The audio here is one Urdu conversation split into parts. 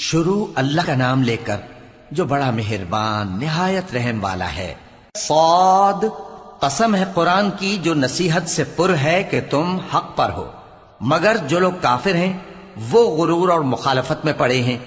شروع اللہ کا نام لے کر جو بڑا مہربان نہایت رحم والا ہے۔ صاد، قسم ہے قرآن کی جو نصیحت سے پر ہے کہ تم حق پر ہو، مگر جو لوگ کافر ہیں وہ غرور اور مخالفت میں پڑے ہیں۔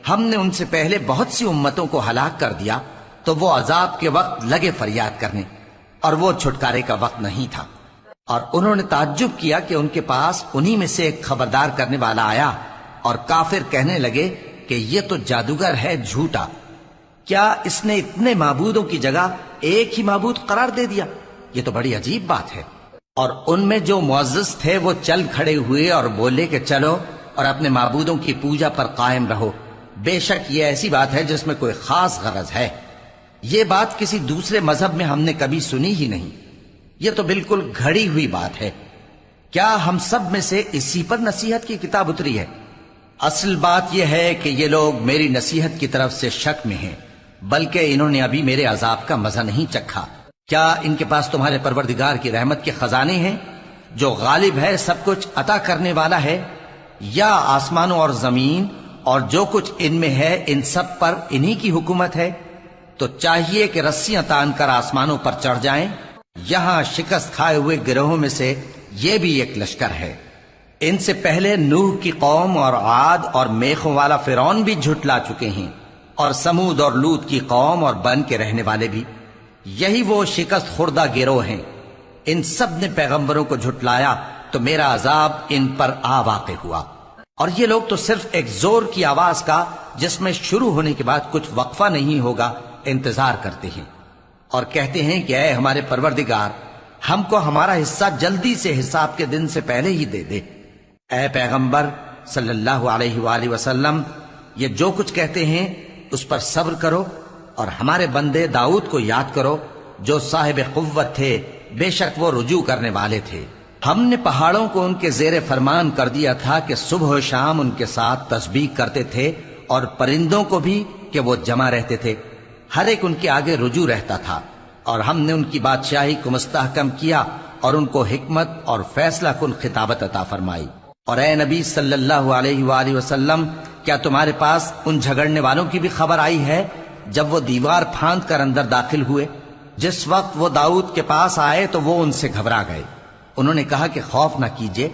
ہم نے ان سے پہلے بہت سی امتوں کو ہلاک کر دیا تو وہ عذاب کے وقت لگے فریاد کرنے، اور وہ چھٹکارے کا وقت نہیں تھا۔ اور انہوں نے تعجب کیا کہ ان کے پاس انہی میں سے ایک خبردار کرنے والا آیا، اور کافر کہنے لگے کہ یہ تو جادوگر ہے جھوٹا، کیا اس نے اتنے معبودوں کی جگہ ایک ہی معبود قرار دے دیا؟ یہ تو بڑی عجیب بات ہے۔ اور ان میں جو معزز تھے وہ چل کھڑے ہوئے اور بولے کہ چلو اور اپنے معبودوں کی پوجا پر قائم رہو، بے شک یہ ایسی بات ہے جس میں کوئی خاص غرض ہے۔ یہ بات کسی دوسرے مذہب میں ہم نے کبھی سنی ہی نہیں، یہ تو بالکل گھڑی ہوئی بات ہے۔ کیا ہم سب میں سے اسی پر نصیحت کی کتاب اتری ہے؟ اصل بات یہ ہے کہ یہ لوگ میری نصیحت کی طرف سے شک میں ہیں، بلکہ انہوں نے ابھی میرے عذاب کا مزہ نہیں چکھا۔ کیا ان کے پاس تمہارے پروردگار کی رحمت کے خزانے ہیں جو غالب ہے، سب کچھ عطا کرنے والا ہے؟ یا آسمانوں اور زمین اور جو کچھ ان میں ہے ان سب پر انہی کی حکومت ہے؟ تو چاہیے کہ رسیاں تان کر آسمانوں پر چڑھ جائیں۔ یہاں شکست کھائے ہوئے گروہوں میں سے یہ بھی ایک لشکر ہے۔ ان سے پہلے نوح کی قوم اور عاد اور میخوں والا فرعون بھی جھٹلا چکے ہیں، اور سمود اور لوط کی قوم اور بن کے رہنے والے بھی۔ یہی وہ شکست خوردہ گروہ ہیں۔ ان سب نے پیغمبروں کو جھٹلایا تو میرا عذاب ان پر آ واقع ہوا۔ اور یہ لوگ تو صرف ایک زور کی آواز کا جس میں شروع ہونے کے بعد کچھ وقفہ نہیں ہوگا انتظار کرتے ہیں، اور کہتے ہیں کہ اے ہمارے پروردگار، ہم کو ہمارا حصہ جلدی سے حساب کے دن سے پہلے ہی دے دے۔ اے پیغمبر صلی اللہ علیہ وآلہ وسلم، یہ جو کچھ کہتے ہیں اس پر صبر کرو، اور ہمارے بندے داؤد کو یاد کرو جو صاحب قوت تھے، بے شک وہ رجوع کرنے والے تھے۔ ہم نے پہاڑوں کو ان کے زیر فرمان کر دیا تھا کہ صبح و شام ان کے ساتھ تسبیح کرتے تھے، اور پرندوں کو بھی کہ وہ جمع رہتے تھے، ہر ایک ان کے آگے رجوع رہتا تھا۔ اور ہم نے ان کی بادشاہی کو مستحکم کیا اور ان کو حکمت اور فیصلہ کن خطابت عطا فرمائی۔ اور اے نبی صلی اللہ علیہ وآلہ وسلم، کیا تمہارے پاس ان جھگڑنے والوں کی بھی خبر آئی ہے جب وہ دیوار پھاند کر اندر داخل ہوئے؟ جس وقت وہ داؤد کے پاس آئے تو وہ ان سے گھبرا گئے۔ انہوں نے کہا کہ خوف نہ کیجیے،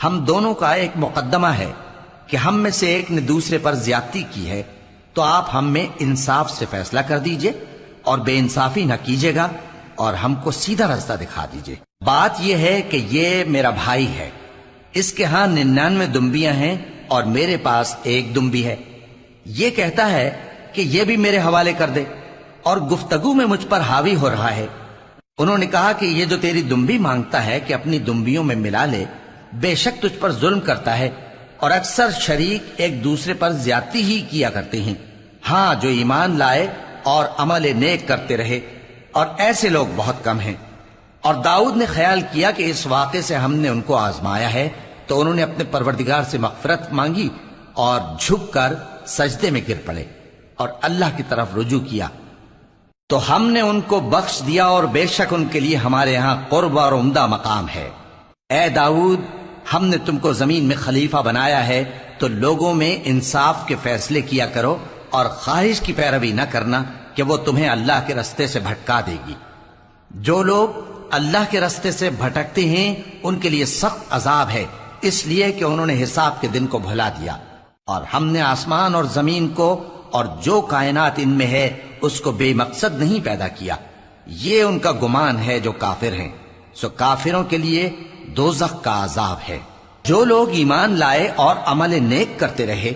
ہم دونوں کا ایک مقدمہ ہے کہ ہم میں سے ایک نے دوسرے پر زیادتی کی ہے، تو آپ ہم میں انصاف سے فیصلہ کر دیجئے اور بے انصافی نہ کیجیے گا، اور ہم کو سیدھا راستہ دکھا دیجئے۔ بات یہ ہے کہ یہ میرا بھائی ہے، اس کے ہاں 99 دمبیاں ہیں اور میرے پاس ایک دمبی ہے۔ یہ کہتا ہے کہ یہ بھی میرے حوالے کر دے، اور گفتگو میں مجھ پر حاوی ہو رہا ہے۔ انہوں نے کہا کہ یہ جو تیری دمبی مانگتا ہے کہ اپنی دمبیوں میں ملا لے، بے شک تجھ پر ظلم کرتا ہے، اور اکثر شریک ایک دوسرے پر زیادتی ہی کیا کرتے ہیں۔ ہاں، جو ایمان لائے اور عمل نیک کرتے رہے، اور ایسے لوگ بہت کم ہیں۔ اور داؤد نے خیال کیا کہ اس واقعے سے ہم نے ان کو آزمایا ہے، تو انہوں نے اپنے پروردگار سے مغفرت مانگی اور جھک کر سجدے میں گر پڑے اور اللہ کی طرف رجوع کیا، تو ہم نے ان کو بخش دیا، اور بے شک ان کے لیے ہمارے ہاں قرب اور عمدہ مقام ہے۔ اے داؤد، ہم نے تم کو زمین میں خلیفہ بنایا ہے، تو لوگوں میں انصاف کے فیصلے کیا کرو، اور خواہش کی پیروی نہ کرنا کہ وہ تمہیں اللہ کے رستے سے بھٹکا دے گی۔ جو لوگ اللہ کے رستے سے بھٹکتے ہیں ان کے لیے سخت عذاب ہے، اس لیے کہ انہوں نے حساب کے دن کو بھلا دیا۔ اور ہم نے آسمان اور زمین کو اور جو کائنات ان میں ہے اس کو بے مقصد نہیں پیدا کیا۔ یہ ان کا گمان ہے جو کافر ہیں، سو کافروں کے لیے دوزخ کا عذاب ہے۔ جو لوگ ایمان لائے اور عمل نیک کرتے رہے،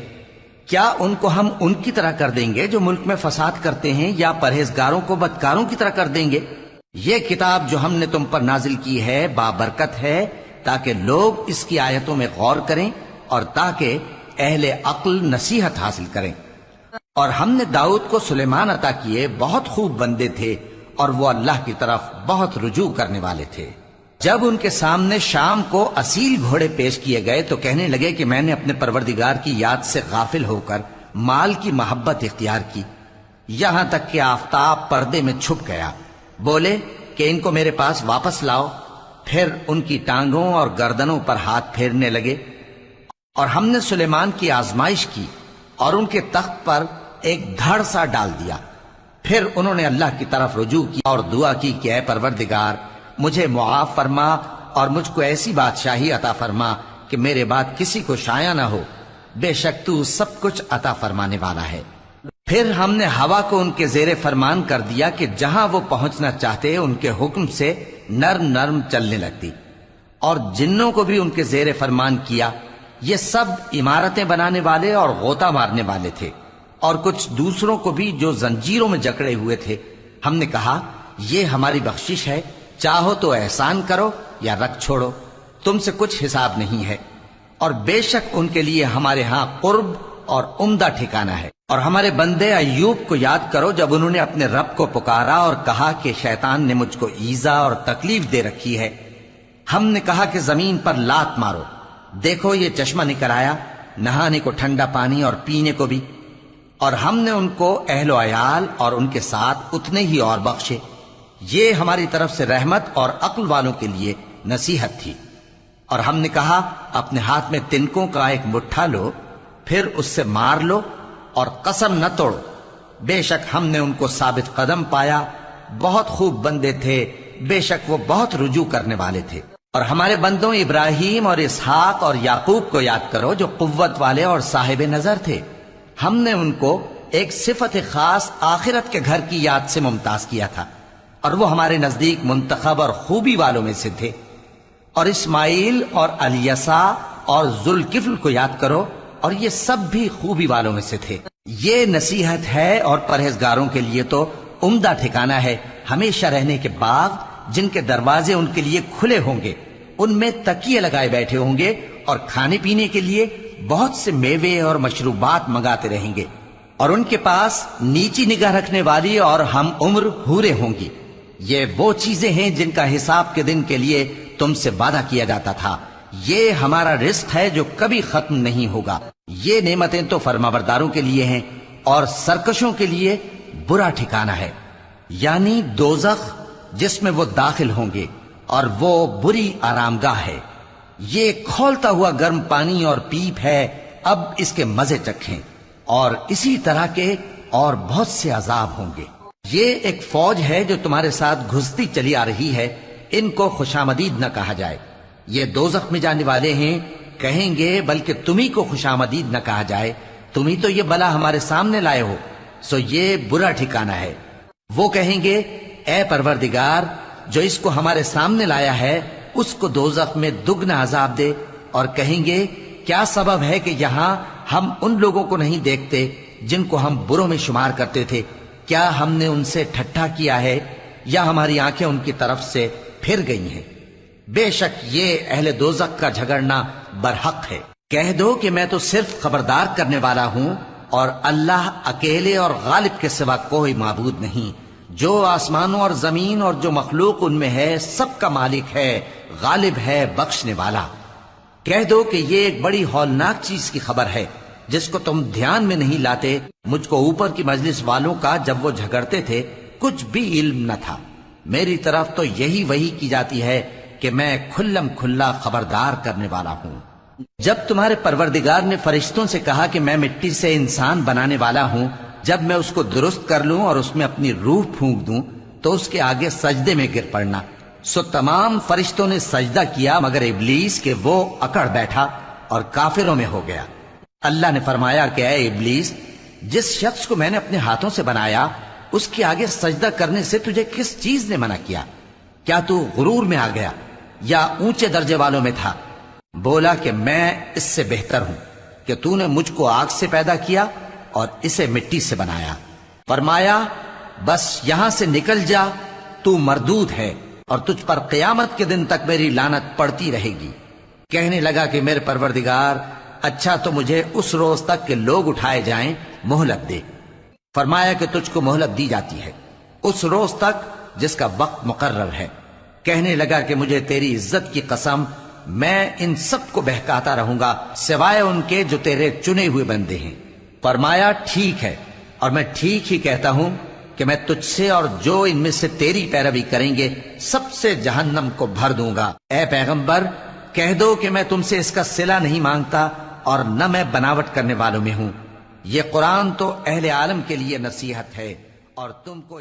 کیا ان کو ہم ان کی طرح کر دیں گے جو ملک میں فساد کرتے ہیں، یا پرہیزگاروں کو بدکاروں کی طرح کر دیں گے؟ یہ کتاب جو ہم نے تم پر نازل کی ہے بابرکت ہے، تاکہ لوگ اس کی آیتوں میں غور کریں اور تاکہ اہل عقل نصیحت حاصل کریں۔ اور ہم نے داؤد کو سلیمان عطا کیے، بہت خوب بندے تھے، اور وہ اللہ کی طرف بہت رجوع کرنے والے تھے۔ جب ان کے سامنے شام کو اصیل گھوڑے پیش کیے گئے تو کہنے لگے کہ میں نے اپنے پروردگار کی یاد سے غافل ہو کر مال کی محبت اختیار کی، یہاں تک کہ آفتاب پردے میں چھپ گیا۔ بولے کہ ان کو میرے پاس واپس لاؤ۔ پھر ان کی ٹانگوں اور گردنوں پر ہاتھ پھیرنے لگے۔ اور ہم نے سلیمان کی آزمائش کی اور ان کے تخت پر ایک دھڑ سا ڈال دیا۔ پھر انہوں نے اللہ کی طرف رجوع کیا اور دعا کی کہ اے پروردگار مجھے معاف فرما اور مجھ کو ایسی بادشاہی عطا فرما کہ میرے بعد کسی کو شایع نہ ہو، بے شک تو سب کچھ عطا فرمانے والا ہے۔ پھر ہم نے ہوا کو ان کے زیر فرمان کر دیا کہ جہاں وہ پہنچنا چاہتے ان کے حکم سے نرم نرم چلنے لگتی، اور جنوں کو بھی ان کے زیر فرمان کیا۔ یہ سب عمارتیں بنانے والے اور غوطہ مارنے والے تھے، اور کچھ دوسروں کو بھی جو زنجیروں میں جکڑے ہوئے تھے۔ ہم نے کہا یہ ہماری بخشش ہے، چاہو تو احسان کرو یا رکھ چھوڑو، تم سے کچھ حساب نہیں ہے، اور بے شک ان کے لیے ہمارے ہاں قرب اور عمدہ ٹھکانہ ہے۔ اور ہمارے بندے ایوب کو یاد کرو جب انہوں نے اپنے رب کو پکارا اور کہا کہ شیطان نے مجھ کو ایذا اور تکلیف دے رکھی ہے۔ ہم نے کہا کہ زمین پر لات مارو، دیکھو یہ چشمہ نکل آیا، نہانے کو ٹھنڈا پانی اور پینے کو بھی، اور ہم نے ان کو اہل و عیال اور ان کے ساتھ اتنے ہی اور بخشے۔ یہ ہماری طرف سے رحمت اور عقل والوں کے لیے نصیحت تھی۔ اور ہم نے کہا اپنے ہاتھ میں تنکوں کا ایک مٹھا لو، پھر اس سے مار لو اور قسم نہ توڑو، بے شک ہم نے ان کو ثابت قدم پایا، بہت خوب بندے تھے، بے شک وہ بہت رجوع کرنے والے تھے۔ اور ہمارے بندوں ابراہیم اور اسحاق اور یعقوب کو یاد کرو جو قوت والے اور صاحب نظر تھے۔ ہم نے ان کو ایک صفت خاص آخرت کے گھر کی یاد سے ممتاز کیا تھا، اور وہ ہمارے نزدیک منتخب اور خوبی والوں میں سے تھے۔ اور اسماعیل اور الیسع اور ذوالکفل کو یاد کرو، اور یہ سب بھی خوبی والوں میں سے تھے۔ یہ نصیحت ہے اور پرہیزگاروں کے لیے تو عمدہ ٹھکانہ ہے، ہمیشہ رہنے کے باغ جن کے دروازے ان کے لیے کھلے ہوں گے، ان میں تکیے لگائے بیٹھے ہوں گے، اور کھانے پینے کے لیے بہت سے میوے اور مشروبات منگاتے رہیں گے، اور ان کے پاس نیچی نگاہ رکھنے والی اور ہم عمر حوریں ہوں گی۔ یہ وہ چیزیں ہیں جن کا حساب کے دن کے لیے تم سے وعدہ کیا جاتا تھا، یہ ہمارا رزق ہے جو کبھی ختم نہیں ہوگا۔ یہ نعمتیں تو فرمانبرداروں کے لیے ہیں، اور سرکشوں کے لیے برا ٹھکانہ ہے، یعنی دوزخ جس میں وہ داخل ہوں گے، اور وہ بری آرام گاہ ہے۔ یہ کھولتا ہوا گرم پانی اور پیپ ہے، اب اس کے مزے چکھیں، اور اسی طرح کے اور بہت سے عذاب ہوں گے۔ یہ ایک فوج ہے جو تمہارے ساتھ گھستی چلی آ رہی ہے، ان کو خوشامدید نہ کہا جائے۔ یہ دوزخ میں جانے والے ہیں، کہیں گے بلکہ تمہیں کو خوشامدید نہ کہا جائے، تمہیں تو یہ بلا ہمارے سامنے لائے ہو، سو یہ برا ٹھکانہ ہے۔ وہ کہیں گے اے پروردگار جو اس کو ہمارے سامنے لایا ہے اس کو دوزخ میں دگنا عذاب دے، اور کہیں گے کیا سبب ہے کہ یہاں ہم ان لوگوں کو نہیں دیکھتے جن کو ہم بروں میں شمار کرتے تھے؟ کیا ہم نے ان سے ٹھٹھا کیا ہے یا ہماری آنکھیں ان کی طرف سے پھر گئی ہیں؟ بے شک یہ اہل دوزخ کا جھگڑنا برحق ہے۔ کہہ دو کہ میں تو صرف خبردار کرنے والا ہوں، اور اللہ اکیلے اور غالب کے سوا کوئی معبود نہیں۔ جو آسمانوں اور زمین اور جو مخلوق ان میں ہے سب کا مالک ہے، غالب ہے، بخشنے والا۔ کہہ دو کہ یہ ایک بڑی ہولناک چیز کی خبر ہے جس کو تم دھیان میں نہیں لاتے۔ مجھ کو اوپر کی مجلس والوں کا جب وہ جھگڑتے تھے کچھ بھی علم نہ تھا، میری طرف تو یہی وحی کی جاتی ہے کہ میں کھلم کھلا خبردار کرنے والا ہوں۔ جب تمہارے پروردگار نے فرشتوں سے کہا کہ میں مٹی سے انسان بنانے والا ہوں، جب میں اس کو درست کر لوں اور اس میں اپنی روح پھونک دوں تو اس کے آگے سجدے میں گر پڑنا، سو تمام فرشتوں نے سجدہ کیا مگر ابلیس کہ وہ اکڑ بیٹھا اور کافروں میں ہو گیا۔ اللہ نے فرمایا کہ اے ابلیس، جس شخص کو میں نے اپنے ہاتھوں سے بنایا اس کے آگے سجدہ کرنے سے تجھے کس چیز نے منع کیا؟ کیا تو غرور میں آ گیا یا اونچے درجے والوں میں تھا؟ بولا کہ میں اس سے بہتر ہوں کہ تو نے مجھ کو آگ سے پیدا کیا اور اسے مٹی سے بنایا۔ فرمایا بس یہاں سے نکل جا، تو مردود ہے اور تجھ پر قیامت کے دن تک میری لعنت پڑتی رہے گی۔ کہنے لگا کہ میرے پروردگار اچھا تو مجھے اس روز تک کہ لوگ اٹھائے جائیں مہلت دے۔ فرمایا کہ تجھ کو مہلت دی جاتی ہے اس روز تک جس کا وقت مقرر ہے۔ کہنے لگا کہ مجھے تیری عزت کی قسم میں ان سب کو بہکاتا رہوں گا سوائے ان کے جو تیرے چنے ہوئے بندے ہیں۔ فرمایا ٹھیک ہے، اور میں ٹھیک ہی کہتا ہوں کہ میں تجھ سے اور جو ان میں سے تیری پیروی کریں گے سب سے جہنم کو بھر دوں گا۔ اے پیغمبر کہہ دو کہ میں تم سے اس کا صلہ نہیں مانگتا اور نہ میں بناوٹ کرنے والوں میں ہوں۔ یہ قرآن تو اہل عالم کے لیے نصیحت ہے اور تم کو